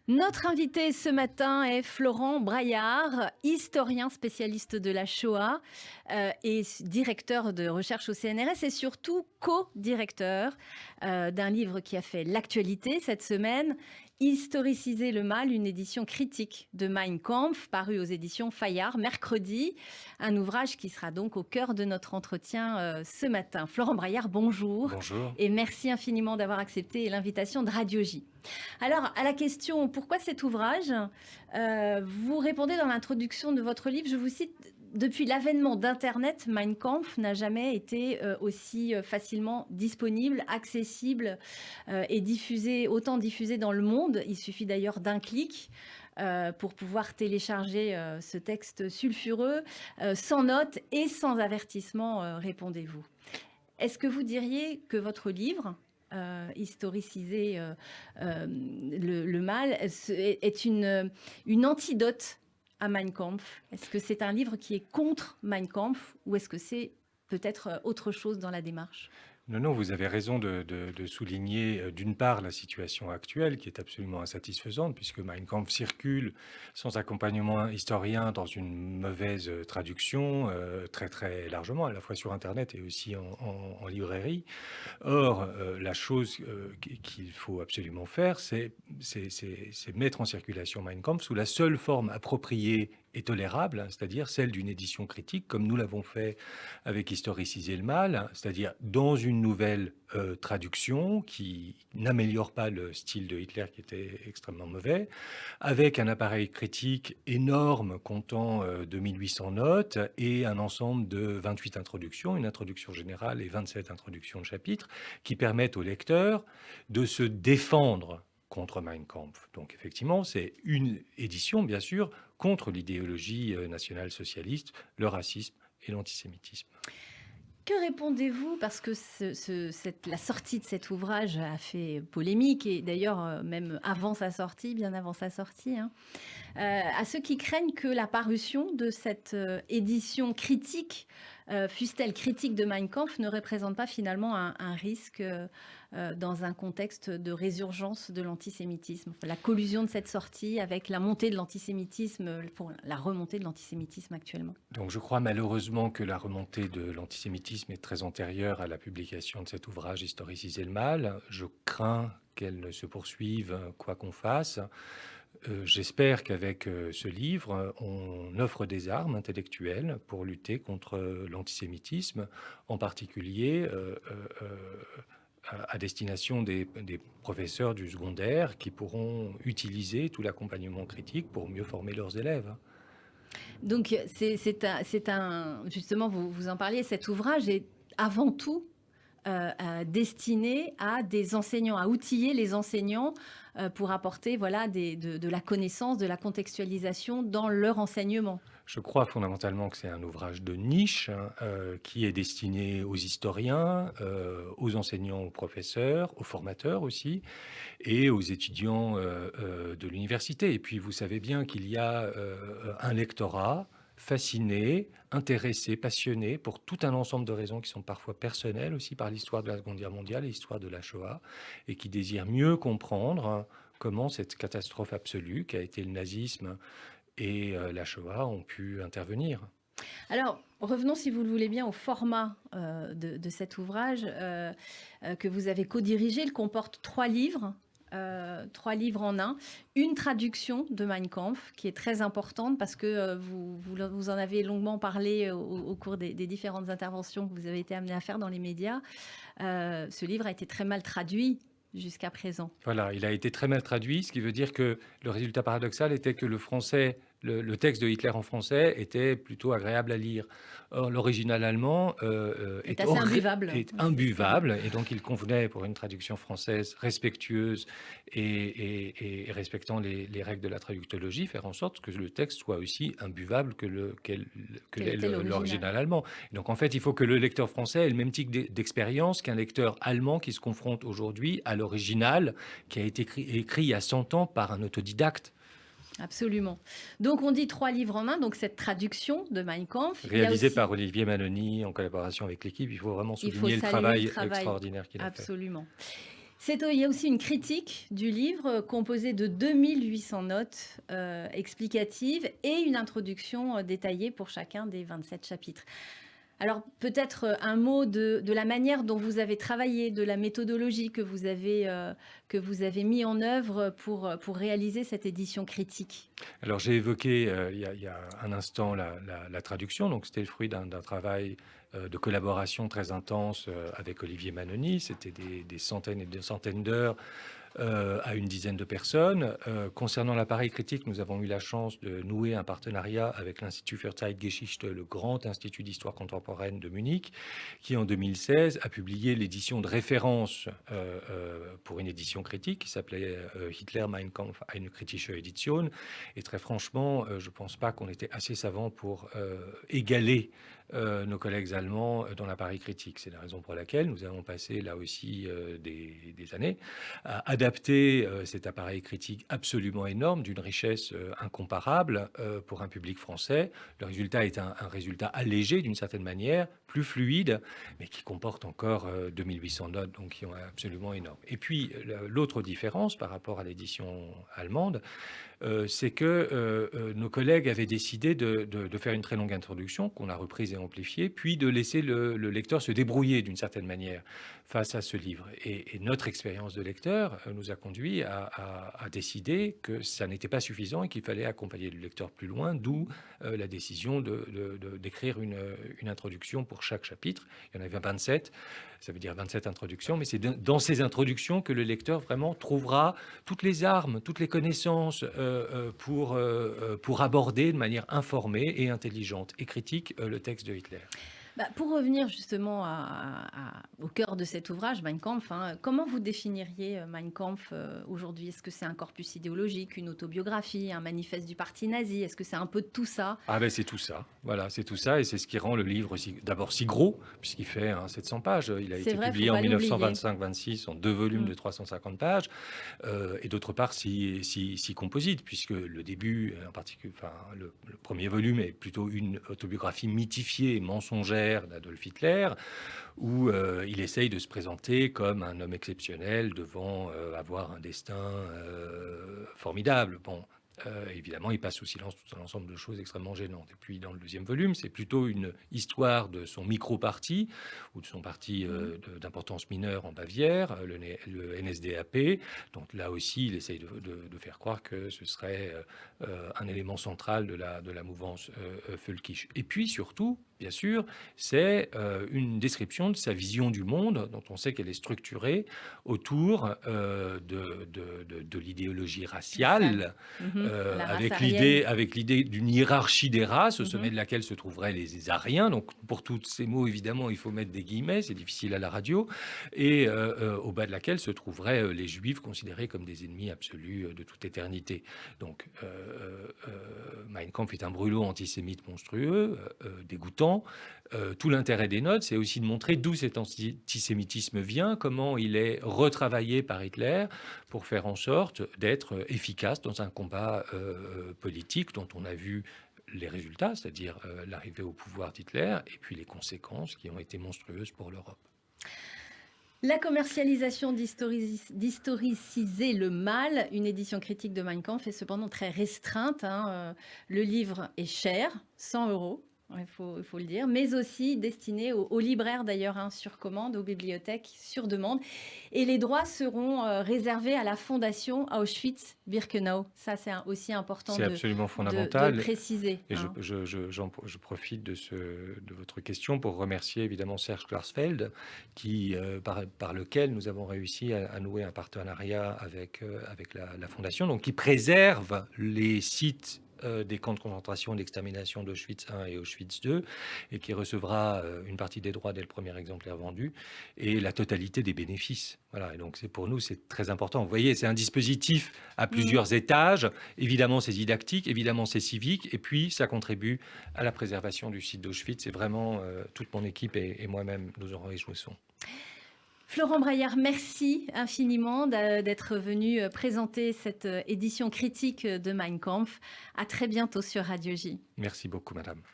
Notre invité ce matin est Florent Braillard, historien spécialiste de la Shoah et directeur de recherche au CNRS et surtout co-directeur d'un livre qui a fait l'actualité cette semaine, Historiciser le mal, une édition critique de Mein Kampf, paru aux éditions Fayard mercredi, un ouvrage qui sera donc au cœur de notre entretien ce matin. Florent Braillard, bonjour Bonjour. et merci infiniment d'avoir accepté l'invitation de Radio J. Alors, à la question pourquoi cet ouvrage, vous répondez dans l'introduction de votre livre, je vous cite, depuis l'avènement d'Internet, Mein Kampf n'a jamais été aussi facilement disponible, accessible et diffusé, autant diffusé dans le monde. Il suffit d'ailleurs d'un clic pour pouvoir télécharger ce texte sulfureux, sans notes et sans avertissement, répondez-vous. Est-ce que vous diriez que votre livre, historiciser le mal, est une antidote à Mein Kampf? Est-ce que c'est un livre qui est contre Mein Kampf ou est-ce que c'est peut-être autre chose dans la démarche? Non, non, vous avez raison de souligner d'une part la situation actuelle qui est absolument insatisfaisante puisque Mein Kampf circule sans accompagnement historien dans une mauvaise traduction très très largement, à la fois sur Internet et aussi en librairie. Or, la chose qu'il faut absolument faire, c'est mettre en circulation Mein Kampf sous la seule forme appropriée et tolérable, c'est-à-dire celle d'une édition critique, comme nous l'avons fait avec Historiciser le mal, c'est-à-dire dans une nouvelle traduction qui n'améliore pas le style de Hitler qui était extrêmement mauvais, avec un appareil critique énorme comptant 2800 notes et un ensemble de 28 introductions, une introduction générale et 27 introductions de chapitres, qui permettent au lecteur de se défendre contre Mein Kampf. Donc effectivement, c'est une édition, bien sûr, contre l'idéologie nationale-socialiste, le racisme et l'antisémitisme. Que répondez-vous, parce que la sortie de cet ouvrage a fait polémique, et d'ailleurs même avant sa sortie, bien avant sa sortie, hein, à ceux qui craignent que la parution de cette édition critique, fût-elle critique de Mein Kampf, ne représente pas finalement un risque dans un contexte de résurgence de l'antisémitisme. La collusion de cette sortie avec la montée de l'antisémitisme, la remontée de l'antisémitisme actuellement. Donc je crois malheureusement que la remontée de l'antisémitisme est très antérieure à la publication de cet ouvrage Historiciser le mal. Je crains qu'elle ne se poursuive quoi qu'on fasse. J'espère qu'avec ce livre, on offre des armes intellectuelles pour lutter contre l'antisémitisme, en particulier à destination des professeurs du secondaire qui pourront utiliser tout l'accompagnement critique pour mieux former leurs élèves. Donc, justement, vous en parliez, cet ouvrage est avant tout destiné à des enseignants, à outiller les enseignants pour apporter voilà, de la connaissance, de la contextualisation dans leur enseignement. Je crois fondamentalement que c'est un ouvrage de niche qui est destiné aux historiens, aux enseignants, aux professeurs, aux formateurs aussi, et aux étudiants de l'université. Et puis vous savez bien qu'il y a un lectorat fasciné, intéressé, passionné pour tout un ensemble de raisons qui sont parfois personnelles aussi par l'histoire de la Seconde Guerre mondiale et l'histoire de la Shoah, et qui désire mieux comprendre comment cette catastrophe absolue qu'a été le nazisme et la Shoah ont pu intervenir. Alors, revenons, si vous le voulez bien, au format de cet ouvrage que vous avez co-dirigé. Il comporte 3 livres. 3 livres en un, une traduction de Mein Kampf qui est très importante parce que vous en avez longuement parlé au cours des différentes interventions que vous avez été amené à faire dans les médias. Ce livre a été très mal traduit jusqu'à présent. Voilà, il a été très mal traduit, ce qui veut dire que le résultat paradoxal était que le français, le texte de Hitler en français était plutôt agréable à lire. Or, l'original allemand est assez imbuvable. est imbuvable, et donc il convenait pour une traduction française respectueuse et respectant les règles de la traductologie, faire en sorte que le texte soit aussi imbuvable que l'original allemand. Et donc en fait, il faut que le lecteur français ait le même type d'expérience qu'un lecteur allemand qui se confronte aujourd'hui à l'original qui a été écrit il y a 100 ans par un autodidacte. Absolument. Donc on dit 3 livres en un, donc cette traduction de Mein Kampf. Réalisé aussi... par Olivier Maloney en collaboration avec l'équipe. Il faut vraiment souligner le travail extraordinaire qu'il a fait. Absolument. Il y a aussi une critique du livre composée de 2800 notes explicatives et une introduction détaillée pour chacun des 27 chapitres. Alors peut-être un mot de la manière dont vous avez travaillé, de la méthodologie que vous avez mis en œuvre pour réaliser cette édition critique. Alors j'ai évoqué il y a un instant la traduction, donc c'était le fruit d'un travail de collaboration très intense avec Olivier Manoni. C'était des centaines et des centaines d'heures à une dizaine de personnes. Concernant l'appareil critique, nous avons eu la chance de nouer un partenariat avec l'Institut für Zeitgeschichte, le grand institut d'histoire contemporaine de Munich, qui en 2016 a publié l'édition de référence pour une édition critique qui s'appelait Hitler, Mein Kampf, eine kritische Edition. Et très franchement, je ne pense pas qu'on était assez savants pour égaler nos collègues allemands dans l'appareil critique. C'est la raison pour laquelle nous avons passé là aussi des années à adapter cet appareil critique absolument énorme, d'une richesse incomparable pour un public français. Le résultat est un résultat allégé d'une certaine manière, plus fluide, mais qui comporte encore 2800 notes, donc qui sont absolument énormes. Et puis l'autre différence par rapport à l'édition allemande, c'est que nos collègues avaient décidé de faire une très longue introduction qu'on a reprise et amplifiée, puis de laisser le lecteur se débrouiller d'une certaine manière face à ce livre. Et notre expérience de lecteur nous a conduit à décider que ça n'était pas suffisant et qu'il fallait accompagner le lecteur plus loin, d'où la décision d'écrire une introduction pour chaque chapitre. Il y en avait 27, ça veut dire 27 introductions, mais c'est dans ces introductions que le lecteur vraiment trouvera toutes les armes, toutes les connaissances pour aborder de manière informée et intelligente et critique le texte de Hitler. Pour revenir justement au cœur de cet ouvrage, Mein Kampf, comment vous définiriez Mein Kampf aujourd'hui? Est-ce que c'est un corpus idéologique, une autobiographie, un manifeste du parti nazi? Est-ce que c'est un peu de tout ça? Ah ben c'est tout ça, voilà, c'est tout ça et c'est ce qui rend le livre d'abord si gros, puisqu'il fait 700 pages. Il a été publié en 1925-26 en 2 volumes de 350 pages et d'autre part si composite, puisque le début, en particulier, le premier volume est plutôt une autobiographie mythifiée et mensongère d'Adolf Hitler, où il essaye de se présenter comme un homme exceptionnel devant avoir un destin formidable. Bon, évidemment, il passe sous silence tout un ensemble de choses extrêmement gênantes. Et puis, dans le deuxième volume, c'est plutôt une histoire de son micro-parti, ou de son parti d'importance mineure en Bavière, le NSDAP. Donc là aussi, il essaye de faire croire que ce serait un élément central de la mouvance völkisch. Et puis, surtout, bien sûr, c'est une description de sa vision du monde, dont on sait qu'elle est structurée autour de l'idéologie raciale, avec l'idée d'une hiérarchie des races, au sommet de laquelle se trouveraient les Aryens. Donc, pour tous ces mots, évidemment, il faut mettre des guillemets, c'est difficile à la radio, et au bas de laquelle se trouveraient les Juifs considérés comme des ennemis absolus de toute éternité. Donc, Mein Kampf est un brûlot antisémite monstrueux, dégoûtant. Tout l'intérêt des notes, c'est aussi de montrer d'où cet antisémitisme vient, comment il est retravaillé par Hitler pour faire en sorte d'être efficace dans un combat politique dont on a vu les résultats, c'est-à-dire l'arrivée au pouvoir d'Hitler et puis les conséquences qui ont été monstrueuses pour l'Europe. La commercialisation d'Historiciser le mal, une édition critique de Mein Kampf, est cependant très restreinte. Le livre est cher, 100 €. Il faut le dire, mais aussi destiné aux libraires d'ailleurs, sur commande, aux bibliothèques sur demande. Et les droits seront réservés à la fondation Auschwitz-Birkenau. Ça, c'est aussi important absolument fondamental. De préciser. Et je profite de votre question pour remercier évidemment Serge Klarsfeld, par lequel nous avons réussi à nouer un partenariat avec la fondation, donc qui préserve les sites des camps de concentration et d'extermination d'Auschwitz I et Auschwitz II, et qui recevra une partie des droits dès le premier exemplaire vendu, et la totalité des bénéfices. Voilà, et donc pour nous, c'est très important. Vous voyez, c'est un dispositif à plusieurs étages. Évidemment, c'est didactique, évidemment, c'est civique, et puis ça contribue à la préservation du site d'Auschwitz. Et vraiment, toute mon équipe et moi-même, nous en réjouissons. Florent Braillard, merci infiniment d'être venu présenter cette édition critique de Mein Kampf. À très bientôt sur Radio J. Merci beaucoup, madame.